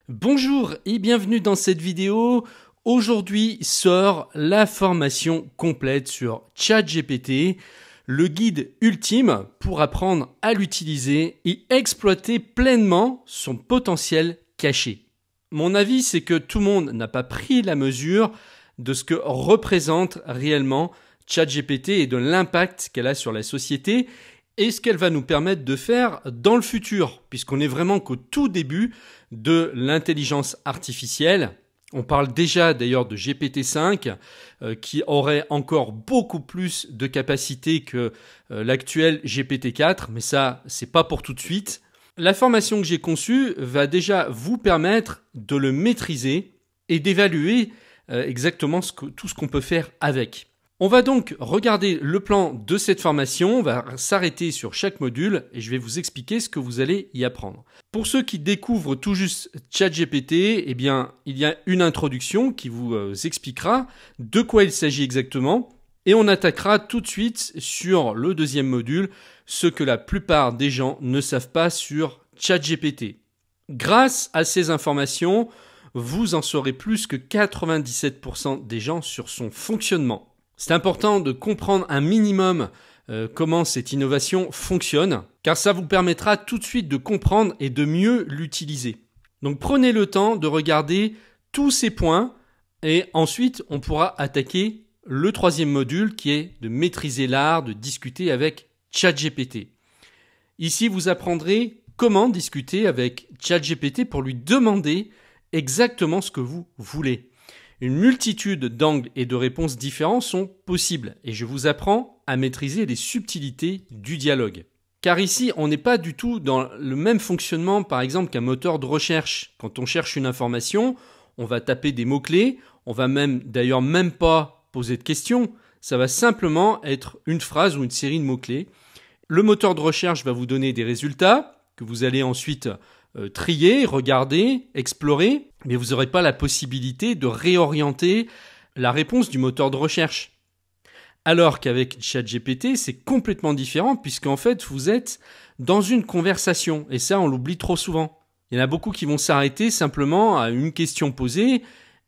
Bonjour et bienvenue dans cette vidéo. Aujourd'hui sort la formation complète sur ChatGPT, le guide ultime pour apprendre à l'utiliser et exploiter pleinement son potentiel caché. Mon avis, c'est que tout le monde n'a pas pris la mesure de ce que représente réellement ChatGPT et de l'impact qu'elle a sur la société et ce qu'elle va nous permettre de faire dans le futur, puisqu'on est vraiment qu'au tout début de l'intelligence artificielle. On parle déjà d'ailleurs de GPT-5 qui aurait encore beaucoup plus de capacité que l'actuel GPT-4, mais ça, c'est pas pour tout de suite. La formation que j'ai conçue va déjà vous permettre de le maîtriser et d'évaluer exactement tout ce qu'on peut faire avec. On va donc regarder le plan de cette formation, on va s'arrêter sur chaque module et je vais vous expliquer ce que vous allez y apprendre. Pour ceux qui découvrent tout juste ChatGPT, eh bien, il y a une introduction qui vous expliquera de quoi il s'agit exactement et on attaquera tout de suite sur le deuxième module, ce que la plupart des gens ne savent pas sur ChatGPT. Grâce à ces informations, vous en saurez plus que 97% des gens sur son fonctionnement. C'est important de comprendre un minimum comment cette innovation fonctionne, car ça vous permettra tout de suite de comprendre et de mieux l'utiliser. Donc prenez le temps de regarder tous ces points et ensuite on pourra attaquer le troisième module qui est de maîtriser l'art de discuter avec ChatGPT. Ici, vous apprendrez comment discuter avec ChatGPT pour lui demander exactement ce que vous voulez. Une multitude d'angles et de réponses différents sont possibles et je vous apprends à maîtriser les subtilités du dialogue. Car ici, on n'est pas du tout dans le même fonctionnement, par exemple, qu'un moteur de recherche. Quand on cherche une information, on va taper des mots-clés, on va d'ailleurs même pas poser de questions, ça va simplement être une phrase ou une série de mots-clés. Le moteur de recherche va vous donner des résultats que vous allez ensuite trier, regarder, explorer, mais vous n'aurez pas la possibilité de réorienter la réponse du moteur de recherche. Alors qu'avec ChatGPT, c'est complètement différent puisqu'en fait, vous êtes dans une conversation et ça, on l'oublie trop souvent. Il y en a beaucoup qui vont s'arrêter simplement à une question posée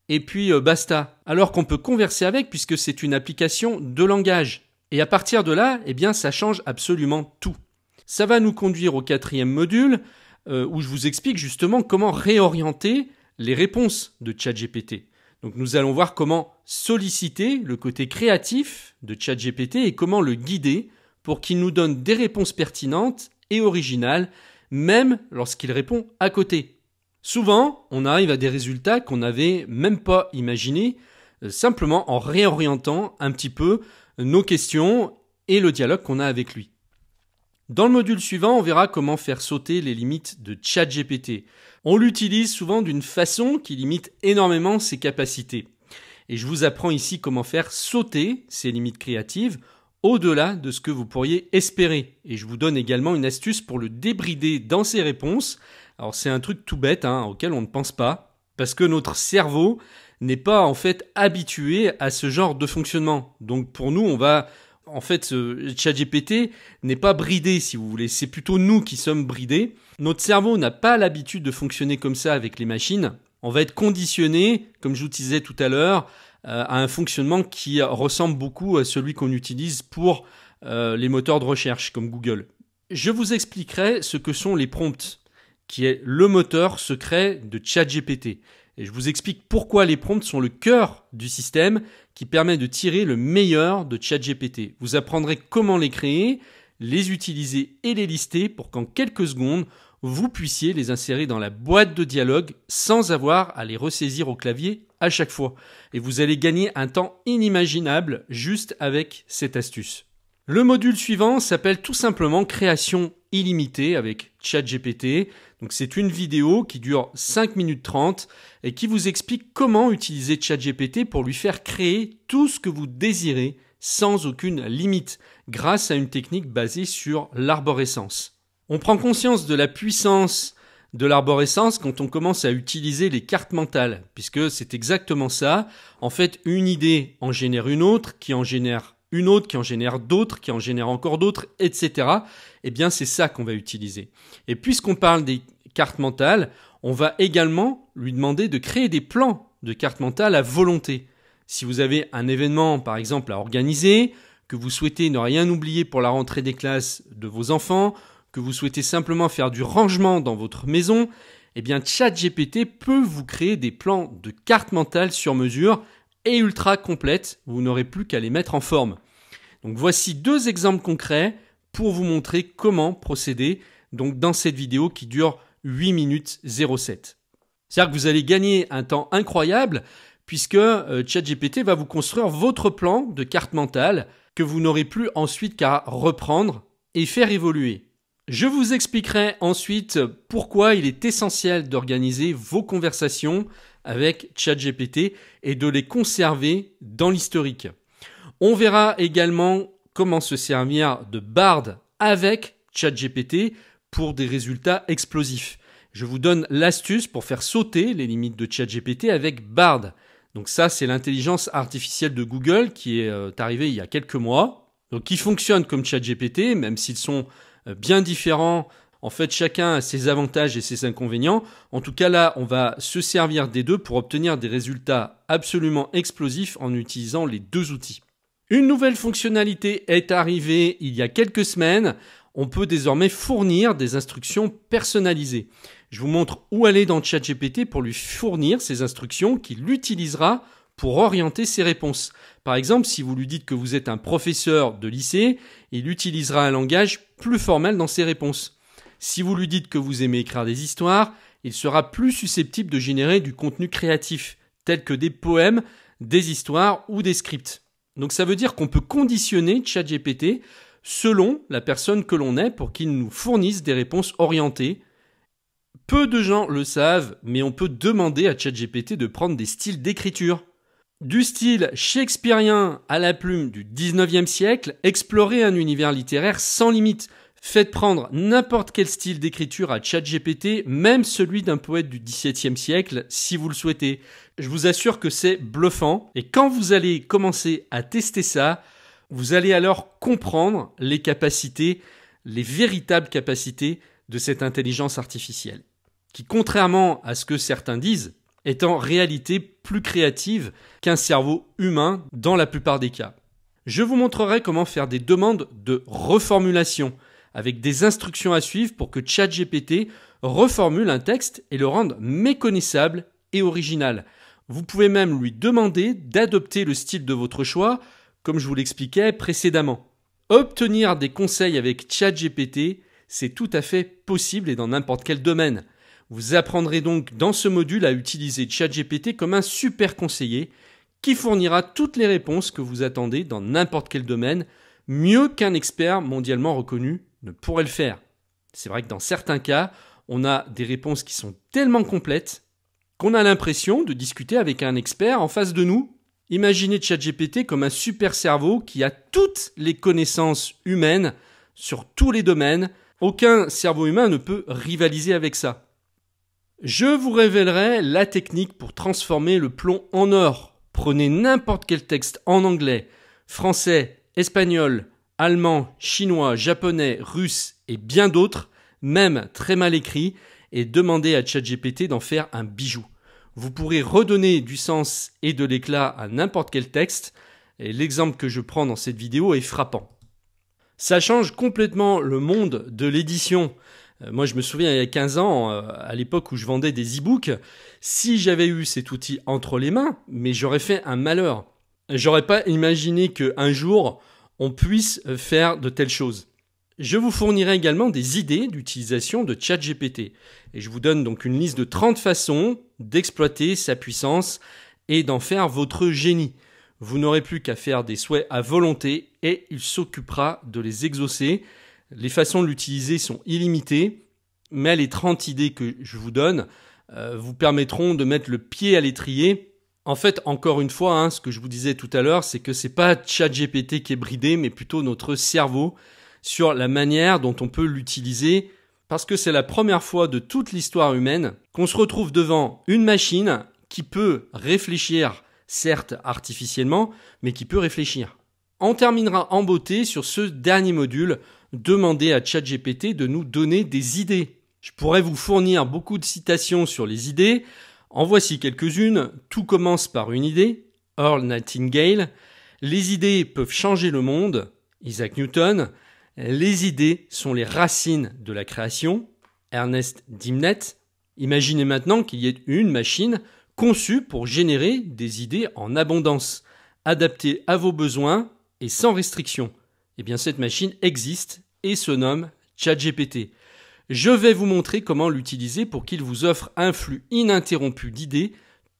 et puis basta. Alors qu'on peut converser avec puisque c'est une application de langage. Et à partir de là, eh bien, ça change absolument tout. Ça va nous conduire au quatrième module où je vous explique justement comment réorienter les réponses de ChatGPT. Donc nous allons voir comment solliciter le côté créatif de ChatGPT et comment le guider pour qu'il nous donne des réponses pertinentes et originales, même lorsqu'il répond à côté. Souvent, on arrive à des résultats qu'on n'avait même pas imaginés, simplement en réorientant un petit peu nos questions et le dialogue qu'on a avec lui. Dans le module suivant, on verra comment faire sauter les limites de ChatGPT. On l'utilise souvent d'une façon qui limite énormément ses capacités. Et je vous apprends ici comment faire sauter ces limites créatives au-delà de ce que vous pourriez espérer. Et je vous donne également une astuce pour le débrider dans ses réponses. Alors c'est un truc tout bête auquel on ne pense pas, parce que notre cerveau n'est pas en fait habitué à ce genre de fonctionnement. Donc pour nous, ChatGPT n'est pas bridé, si vous voulez. C'est plutôt nous qui sommes bridés. Notre cerveau n'a pas l'habitude de fonctionner comme ça avec les machines. On va être conditionné, comme je vous disais tout à l'heure, à un fonctionnement qui ressemble beaucoup à celui qu'on utilise pour les moteurs de recherche comme Google. Je vous expliquerai ce que sont les prompts, qui est le moteur secret de ChatGPT. Et je vous explique pourquoi les prompts sont le cœur du système qui permet de tirer le meilleur de ChatGPT. Vous apprendrez comment les créer, les utiliser et les lister pour qu'en quelques secondes, vous puissiez les insérer dans la boîte de dialogue sans avoir à les ressaisir au clavier à chaque fois. Et vous allez gagner un temps inimaginable juste avec cette astuce. Le module suivant s'appelle tout simplement création illimitée avec ChatGPT. Donc c'est une vidéo qui dure 5 minutes 30 et qui vous explique comment utiliser ChatGPT pour lui faire créer tout ce que vous désirez sans aucune limite grâce à une technique basée sur l'arborescence. On prend conscience de la puissance de l'arborescence quand on commence à utiliser les cartes mentales, puisque c'est exactement ça. En fait, une idée en génère une autre, qui en génère une autre, qui en génère d'autres, qui en génère encore d'autres, etc. Eh bien, c'est ça qu'on va utiliser. Et puisqu'on parle des cartes mentales, On va également lui demander de créer des plans de carte mentale à volonté. Si vous avez un événement, par exemple, à organiser, que vous souhaitez ne rien oublier pour la rentrée des classes de vos enfants, que vous souhaitez simplement faire du rangement dans votre maison, eh bien ChatGPT peut vous créer des plans de carte mentale sur mesure et ultra complètes. Vous n'aurez plus qu'à les mettre en forme. Donc voici 2 exemples concrets pour vous montrer comment procéder donc dans cette vidéo qui dure 8 minutes 07. C'est-à-dire que vous allez gagner un temps incroyable puisque ChatGPT va vous construire votre plan de carte mentale que vous n'aurez plus ensuite qu'à reprendre et faire évoluer. Je vous expliquerai ensuite pourquoi il est essentiel d'organiser vos conversations avec ChatGPT et de les conserver dans l'historique. On verra également comment se servir de Bard avec ChatGPT pour des résultats explosifs. Je vous donne l'astuce pour faire sauter les limites de ChatGPT avec Bard. Donc ça, c'est l'intelligence artificielle de Google qui est arrivée il y a quelques mois. Donc qui fonctionne comme ChatGPT, même s'ils sont bien différents. En fait, chacun a ses avantages et ses inconvénients. En tout cas, là, on va se servir des deux pour obtenir des résultats absolument explosifs en utilisant les 2 outils. Une nouvelle fonctionnalité est arrivée il y a quelques semaines. On peut désormais fournir des instructions personnalisées. Je vous montre où aller dans ChatGPT pour lui fournir ces instructions qu'il utilisera pour orienter ses réponses. Par exemple, si vous lui dites que vous êtes un professeur de lycée, il utilisera un langage plus formel dans ses réponses. Si vous lui dites que vous aimez écrire des histoires, il sera plus susceptible de générer du contenu créatif, tel que des poèmes, des histoires ou des scripts. Donc ça veut dire qu'on peut conditionner ChatGPT selon la personne que l'on est pour qu'il nous fournisse des réponses orientées. Peu de gens le savent, mais on peut demander à ChatGPT de prendre des styles d'écriture. Du style shakespearien à la plume du 19e siècle, explorer un univers littéraire sans limite. Faites prendre n'importe quel style d'écriture à ChatGPT, même celui d'un poète du XVIIe siècle, si vous le souhaitez. Je vous assure que c'est bluffant. Et quand vous allez commencer à tester ça, vous allez alors comprendre les capacités, les véritables capacités de cette intelligence artificielle, qui, contrairement à ce que certains disent, est en réalité plus créative qu'un cerveau humain dans la plupart des cas. Je vous montrerai comment faire des demandes de reformulation avec des instructions à suivre pour que ChatGPT reformule un texte et le rende méconnaissable et original. Vous pouvez même lui demander d'adopter le style de votre choix, comme je vous l'expliquais précédemment. Obtenir des conseils avec ChatGPT, c'est tout à fait possible et dans n'importe quel domaine. Vous apprendrez donc dans ce module à utiliser ChatGPT comme un super conseiller qui fournira toutes les réponses que vous attendez dans n'importe quel domaine, mieux qu'un expert mondialement reconnu ne pourrait le faire. C'est vrai que dans certains cas, on a des réponses qui sont tellement complètes qu'on a l'impression de discuter avec un expert en face de nous. Imaginez ChatGPT comme un super cerveau qui a toutes les connaissances humaines sur tous les domaines. Aucun cerveau humain ne peut rivaliser avec ça. Je vous révélerai la technique pour transformer le plomb en or. Prenez n'importe quel texte en anglais, français, espagnol, allemand, chinois, japonais, russe et bien d'autres, même très mal écrits, et demandez à ChatGPT d'en faire un bijou. Vous pourrez redonner du sens et de l'éclat à n'importe quel texte, et l'exemple que je prends dans cette vidéo est frappant. Ça change complètement le monde de l'édition. Moi, je me souviens, il y a 15 ans, à l'époque où je vendais des e-books, si j'avais eu cet outil entre les mains, mais j'aurais fait un malheur. J'aurais pas imaginé qu'un jour, on puisse faire de telles choses. Je vous fournirai également des idées d'utilisation de ChatGPT. Et je vous donne donc une liste de 30 façons d'exploiter sa puissance et d'en faire votre génie. Vous n'aurez plus qu'à faire des souhaits à volonté et il s'occupera de les exaucer. Les façons de l'utiliser sont illimitées, mais les 30 idées que je vous donne vous permettront de mettre le pied à l'étrier. En fait, encore une fois, ce que je vous disais tout à l'heure, c'est que c'est pas ChatGPT qui est bridé, mais plutôt notre cerveau sur la manière dont on peut l'utiliser, parce que c'est la première fois de toute l'histoire humaine qu'on se retrouve devant une machine qui peut réfléchir, certes artificiellement, mais qui peut réfléchir. On terminera en beauté sur ce dernier module. Demandez à ChatGPT de nous donner des idées. Je pourrais vous fournir beaucoup de citations sur les idées. En voici quelques-unes. Tout commence par une idée. Earl Nightingale. Les idées peuvent changer le monde. Isaac Newton. Les idées sont les racines de la création. Ernest Dimnet. Imaginez maintenant qu'il y ait une machine conçue pour générer des idées en abondance, adaptées à vos besoins et sans restriction. Eh bien, cette machine existe et se nomme ChatGPT. Je vais vous montrer comment l'utiliser pour qu'il vous offre un flux ininterrompu d'idées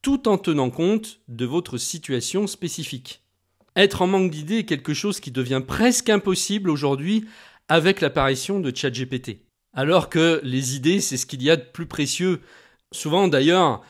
tout en tenant compte de votre situation spécifique. Être en manque d'idées est quelque chose qui devient presque impossible aujourd'hui avec l'apparition de ChatGPT. Alors que les idées, c'est ce qu'il y a de plus précieux. Souvent d'ailleurs,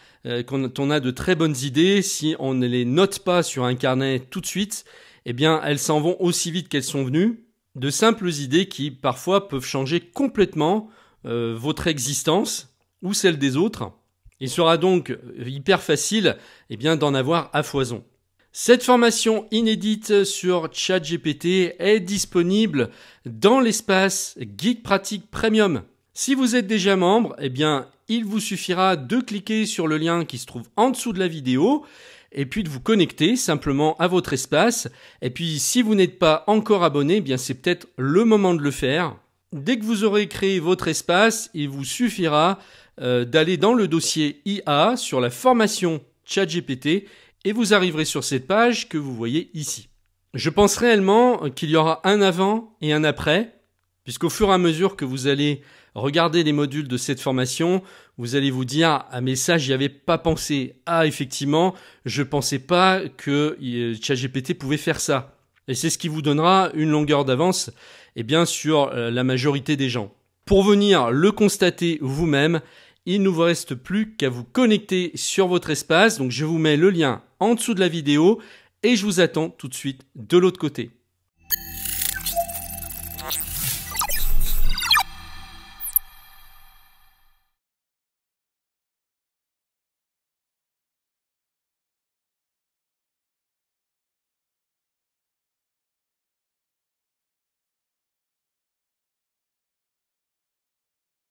quand on a de très bonnes idées, si on ne les note pas sur un carnet tout de suite, eh bien elles s'en vont aussi vite qu'elles sont venues. De simples idées qui parfois peuvent changer complètement votre existence ou celle des autres. Il sera donc hyper facile d'en avoir à foison. Cette formation inédite sur ChatGPT est disponible dans l'espace Geek Pratique Premium. Si vous êtes déjà membre, il vous suffira de cliquer sur le lien qui se trouve en dessous de la vidéo et puis de vous connecter simplement à votre espace. Et puis si vous n'êtes pas encore abonné, c'est peut-être le moment de le faire. Dès que vous aurez créé votre espace, il vous suffira d'aller dans le dossier IA sur la formation ChatGPT et vous arriverez sur cette page que vous voyez ici. Je pense réellement qu'il y aura un avant et un après, puisqu'au fur et à mesure que vous allez regarder les modules de cette formation, vous allez vous dire « Ah mais ça, j'y avais pas pensé. Ah effectivement, je pensais pas que ChatGPT pouvait faire ça. » Et c'est ce qui vous donnera une longueur d'avance sur la majorité des gens. Pour venir le constater vous-même, il ne vous reste plus qu'à vous connecter sur votre espace. Donc je vous mets le lien en dessous de la vidéo et je vous attends tout de suite de l'autre côté.